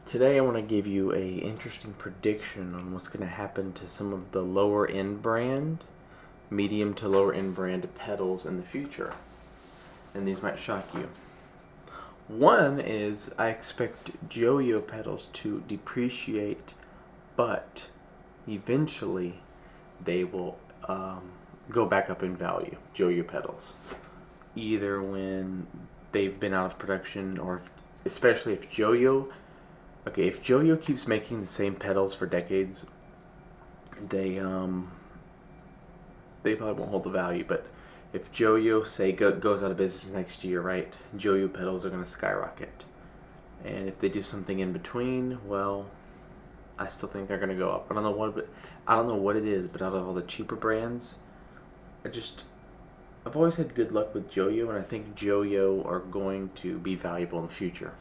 Today I want to give you a interesting prediction on what's going to happen to some of the lower end brand, medium to lower end brand pedals in the future. And these might shock you. One is I expect Joyo pedals to depreciate, but eventually they will go back up in value. Joyo pedals, either when they've been out of production or especially if Joyo. Okay, if Joyo keeps making the same pedals for decades, they they probably won't hold the value. But if Joyo say goes out of business next year, right? Joyo pedals are going to skyrocket. And if they do something in between, well, I still think they're going to go up. I don't know what it is, but out of all the cheaper brands, I've always had good luck with Joyo, and I think Joyo are going to be valuable in the future.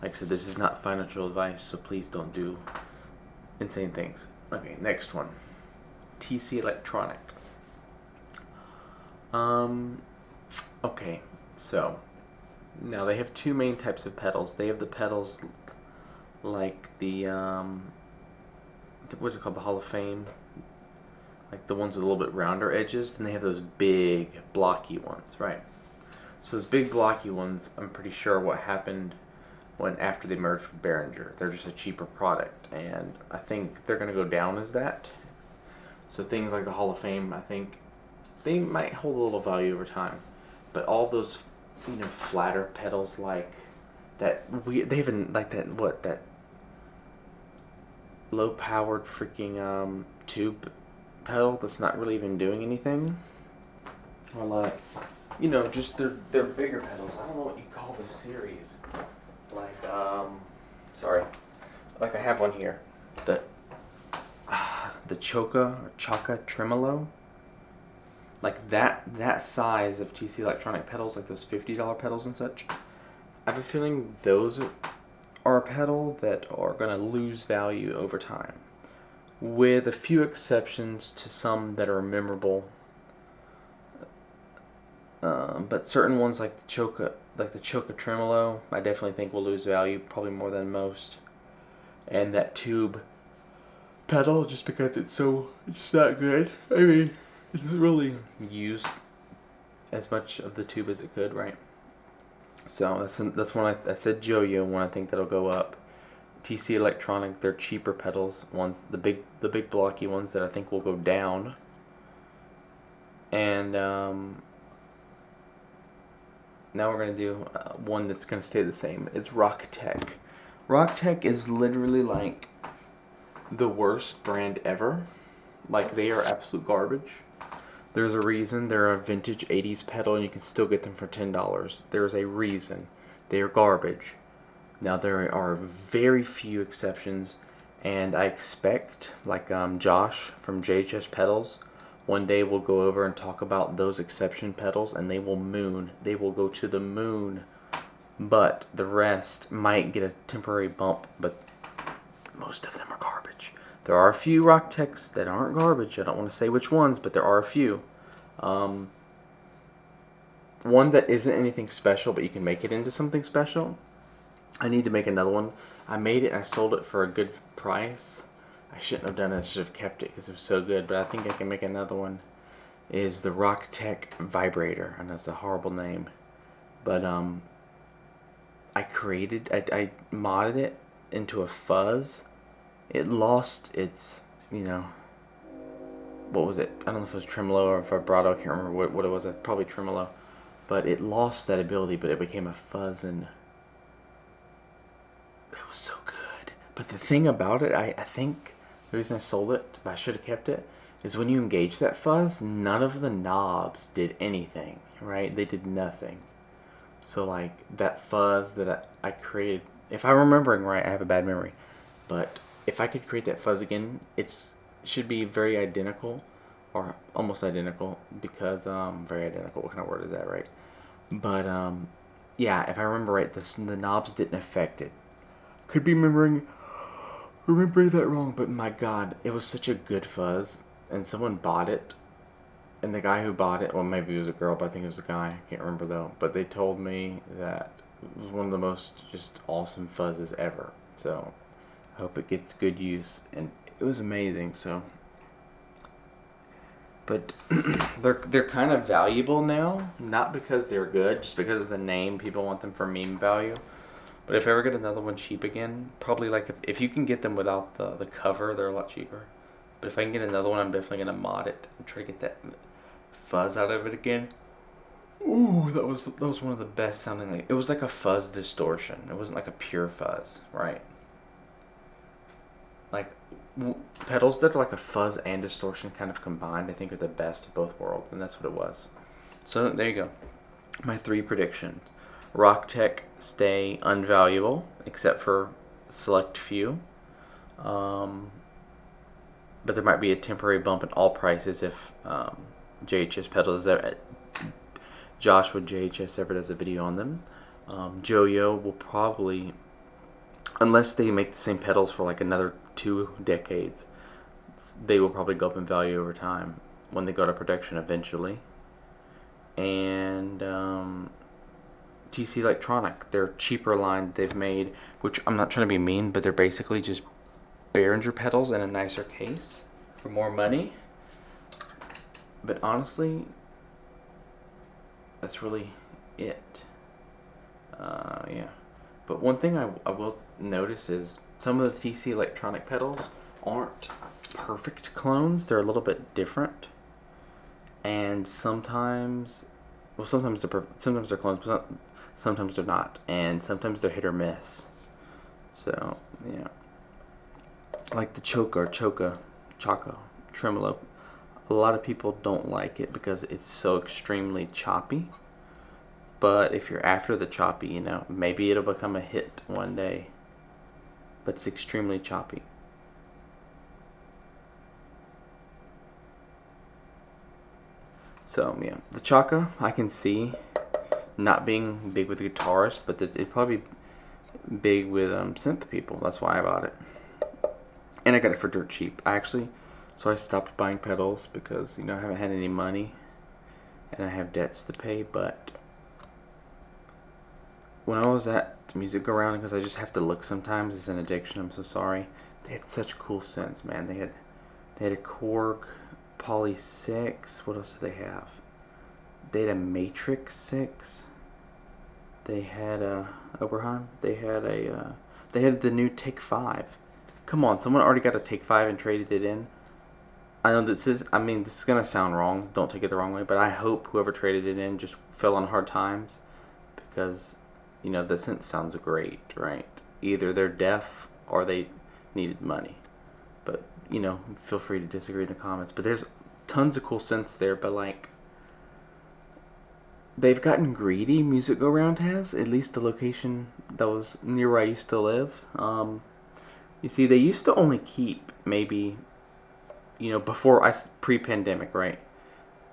Like I said, this is not financial advice, so please don't do insane things. Okay, next one. TC Electronic. Um, okay, so now they have two main types of pedals. They have the pedals like what's it called, the Hall of Fame, like the ones with a little bit rounder edges. And they have those big blocky ones, right? So those big blocky ones, I'm pretty sure what happened when after they merged with Behringer. They're just a cheaper product, and I think they're going to go down as that. So things like the Hall of Fame, I think they might hold a little value over time, but all those flatter pedals like that, they even like that low powered freaking tube pedal that's not really even doing anything, or like just they're bigger pedals. I don't know what you call this series. Like sorry, like I have one here, the Chaka Tremolo, like that size of TC Electronic pedals, like those $50 pedals and such. I have a feeling those are a pedal that are gonna lose value over time, with a few exceptions to some that are memorable. But certain ones like the Choka Tremolo, I definitely think will lose value, probably more than most. And that tube pedal, just because it's not good. I mean, it's really used as much of the tube as it could, right? So that's when I said Joyo, when I think that'll go up. TC Electronic, they're cheaper pedals, the big blocky ones that I think will go down. And now we're gonna do one that's gonna stay the same. Is Rocktech. Rocktech is literally like the worst brand ever. Like, they are absolute garbage. There's a reason they're a vintage 80s pedal and you can still get them for $10. There's a reason. They are garbage. Now, there are very few exceptions, and I expect, like Josh from JHS Pedals, one day we'll go over and talk about those exception pedals, and they will moon. They will go to the moon. But the rest might get a temporary bump, but most of them are garbage. There are a few Rocktechs that aren't garbage. I don't want to say which ones, but there are a few. One that isn't anything special, but you can make it into something special. I need to make another one. I made it and I sold it for a good price. I shouldn't have done it. I should have kept it because it was so good. But I think I can make another one. Is the Rocktech Vibrator. I know it's a horrible name. But I modded it into a fuzz. It lost its, what was it? I don't know if it was tremolo or vibrato. I can't remember what it was. Probably tremolo. But it lost that ability, but it became a fuzz, and it was so good. But the thing about it, I think the reason I sold it, but I should have kept it, is when you engage that fuzz, none of the knobs did anything, right? They did nothing. So, like, that fuzz that I created, if I'm remembering right, I have a bad memory, but if I could create that fuzz again, it should be very identical, or almost identical, because, very identical, what kind of word is that, right? But, yeah, if I remember right, the knobs didn't affect it. Could be remembering that wrong, but my god, it was such a good fuzz, and someone bought it, and the guy who bought it, well, maybe it was a girl, but I think it was a guy, I can't remember though, but they told me that it was one of the most just awesome fuzzes ever. So I hope it gets good use. And it was amazing. So, but they're kind of valuable now, not because they're good, just because of the name. People want them for meme value. But if I ever get another one cheap again, probably like if you can get them without the cover, they're a lot cheaper. But if I can get another one, I'm definitely gonna mod it and try to get that fuzz out of it again. Ooh, that was one of the best sounding. Like, it was like a fuzz distortion. It wasn't like a pure fuzz, right? Like pedals that are like a fuzz and distortion kind of combined, I think are the best of both worlds, and that's what it was. So there you go. My 3 predictions. Rocktech stay unvaluable except for select few. But there might be a temporary bump in all prices if JHS pedals Josh with JHS ever does a video on them. Joyo will probably, unless they make the same pedals for like another 2 decades, they will probably go up in value over time when they go to production eventually. And TC Electronic, their cheaper line they've made, which I'm not trying to be mean, but they're basically just Behringer pedals in a nicer case for more money. But honestly, that's really it. Yeah. But one thing I will notice is some of the TC Electronic pedals aren't perfect clones. They're a little bit different. And sometimes they're clones, but sometimes they're not. And sometimes they're hit or miss. So, yeah. Like the Choca tremolo. A lot of people don't like it because it's so extremely choppy. But if you're after the choppy, maybe it'll become a hit one day. But it's extremely choppy. So, yeah. The Chaka, I can see not being big with guitarists, but it'd probably be big with synth people. That's why I bought it. And I got it for dirt cheap. So I stopped buying pedals because, I haven't had any money. And I have debts to pay, but when I was at Music Go Round, because I just have to look sometimes, it's an addiction, I'm so sorry. They had such cool synths, man. They had a Korg Poly 6. What else did they have? They had a Matrix 6. They had a Oberheim. They had the new Take 5. Come on, someone already got a Take 5 and traded it in. I know this is going to sound wrong. Don't take it the wrong way, but I hope whoever traded it in just fell on hard times because, the synth sounds great, right? Either they're deaf or they needed money. But, feel free to disagree in the comments. But there's tons of cool synths there, but they've gotten greedy. Music Go Round has, at least the location that was near where I used to live. You see, they used to only keep maybe, before pre-pandemic, right?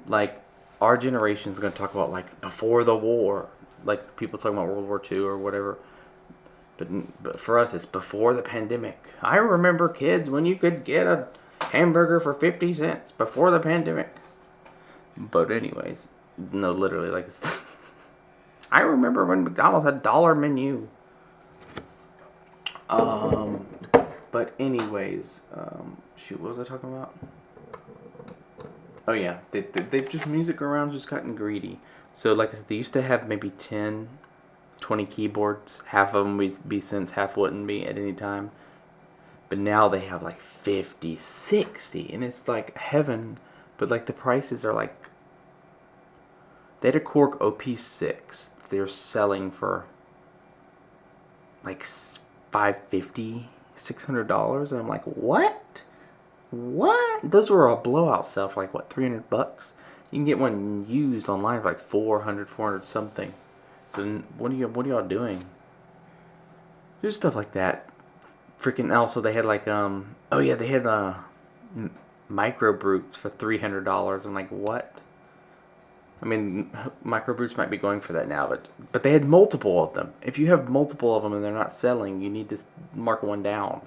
Like, our generation's going to talk about, before the war. Like, people talking about World War II or whatever. But for us, it's before the pandemic. I remember, kids, when you could get a hamburger for 50 cents before the pandemic. But anyways, no, literally, I remember when McDonald's had $1 menu. But anyways, shoot, what was I talking about? Oh yeah, they've just Music Around just gotten greedy. So like I said, they used to have maybe 10, 20 keyboards. Half of them would be synths, half wouldn't be at any time. But now they have 50, 60, and it's like heaven. But the prices are they had a Korg OP6. They're selling for $550, $600, and I'm like, what? Those were a blowout sale for $300. You can get one used online for 400 something. So what are y'all doing? There's stuff like that. Freaking also they had they had Micro Brutes for $300. I'm like, what? Micro Brutes might be going for that now, but they had multiple of them. If you have multiple of them and they're not selling, you need to mark one down.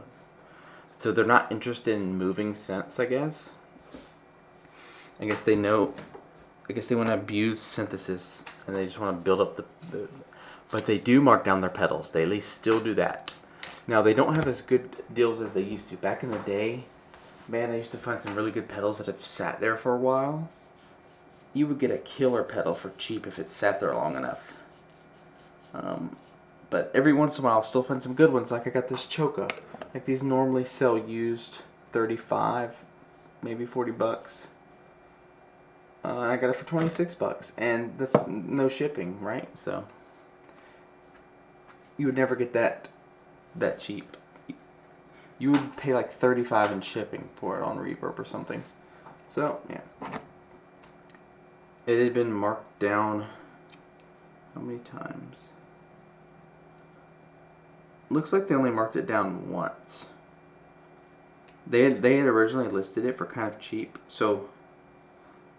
So they're not interested in moving synths, I guess. I guess they want to abuse synthesis and they just want to build up the but they do mark down their pedals. They at least still do that. Now, they don't have as good deals as they used to. Back in the day, man, I used to find some really good pedals that have sat there for a while. You would get a killer pedal for cheap if it sat there long enough. But every once in a while, I'll still find some good ones. Like I got this Choka. Like these normally sell used $35, maybe $40. And I got it for $26, and that's no shipping, right? So you would never get that cheap. You would pay like $35 in shipping for it on Reverb or something. So yeah, it had been marked down. How many times? Looks like they only marked it down once. They had originally listed it for kind of cheap. So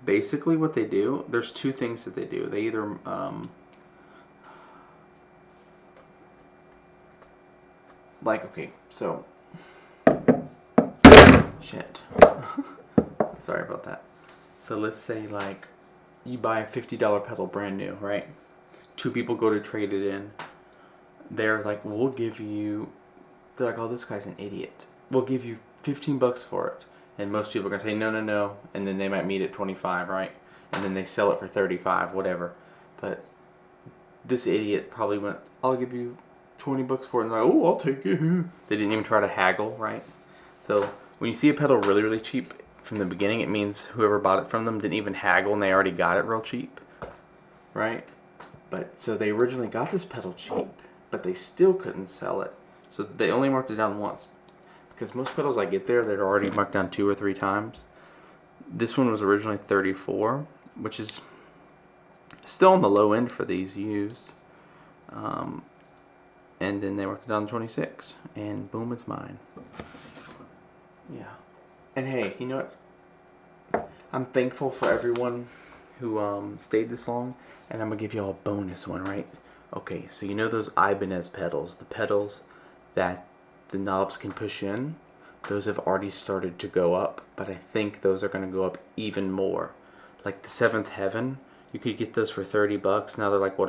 basically what they do, there's two things that they do. They either okay, so shit. Sorry about that. So let's say like you buy a $50 pedal brand new, right? Two people go to trade it in. They're like, we'll give you. They're like, oh, this guy's an idiot. We'll give you $15 for it. And most people are gonna say no, and then they might meet at 25, right? And then they sell it for 35, whatever. But this idiot probably went, I'll give you $20 for it. And they're like, oh, I'll take it. They didn't even try to haggle, right? So when you see a pedal really, really cheap from the beginning, it means whoever bought it from them didn't even haggle and they already got it real cheap, right? But so they originally got this pedal cheap, but they still couldn't sell it. So they only marked it down once. Because most pedals I get there, they're already marked down 2 or 3 times. This one was originally 34, which is still on the low end for these used. And then they marked it down to 26, and boom, it's mine. Yeah. And hey, you know what? I'm thankful for everyone who stayed this long, and I'm gonna give you all a bonus one, right? Okay, so you know those Ibanez pedals, the pedals that the knobs can push in? Those have already started to go up, but I think those are going to go up even more. Like the Seventh Heaven, you could get those for $30. Now they're like, what,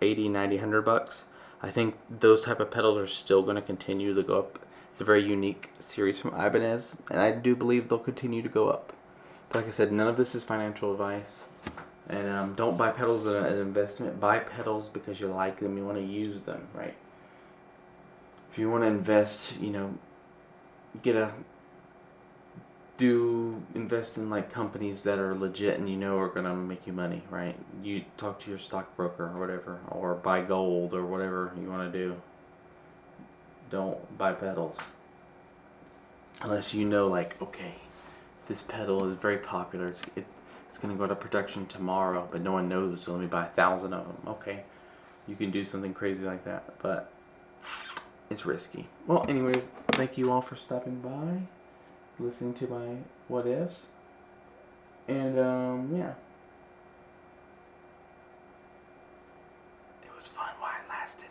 $80, $90, $100? I think those type of pedals are still going to continue to go up. It's a very unique series from Ibanez, and I do believe they'll continue to go up. But like I said, none of this is financial advice. And don't buy pedals as an investment. Buy pedals because you like them, you want to use them, right? If you want to invest, invest in like companies that are legit and are going to make you money, right? You talk to your stockbroker or whatever, or buy gold or whatever you want to do. Don't buy pedals. Unless okay, this pedal is very popular. It's going to go to production tomorrow, but no one knows, so let me buy 1,000 of them. Okay, you can do something crazy like that, but it's risky. Well, anyways, thank you all for stopping by, listening to my what ifs, and yeah. It was fun while it lasted,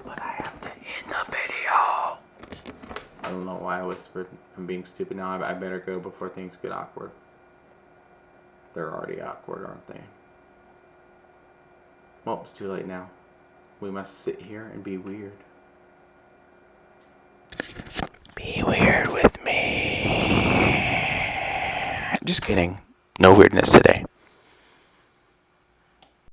but I have to end the video. I don't know why I whispered. I'm being stupid now. I better go before things get awkward. They're already awkward, aren't they? Well, it's too late now. We must sit here and be weird. Be weird with me. Just kidding. No weirdness today.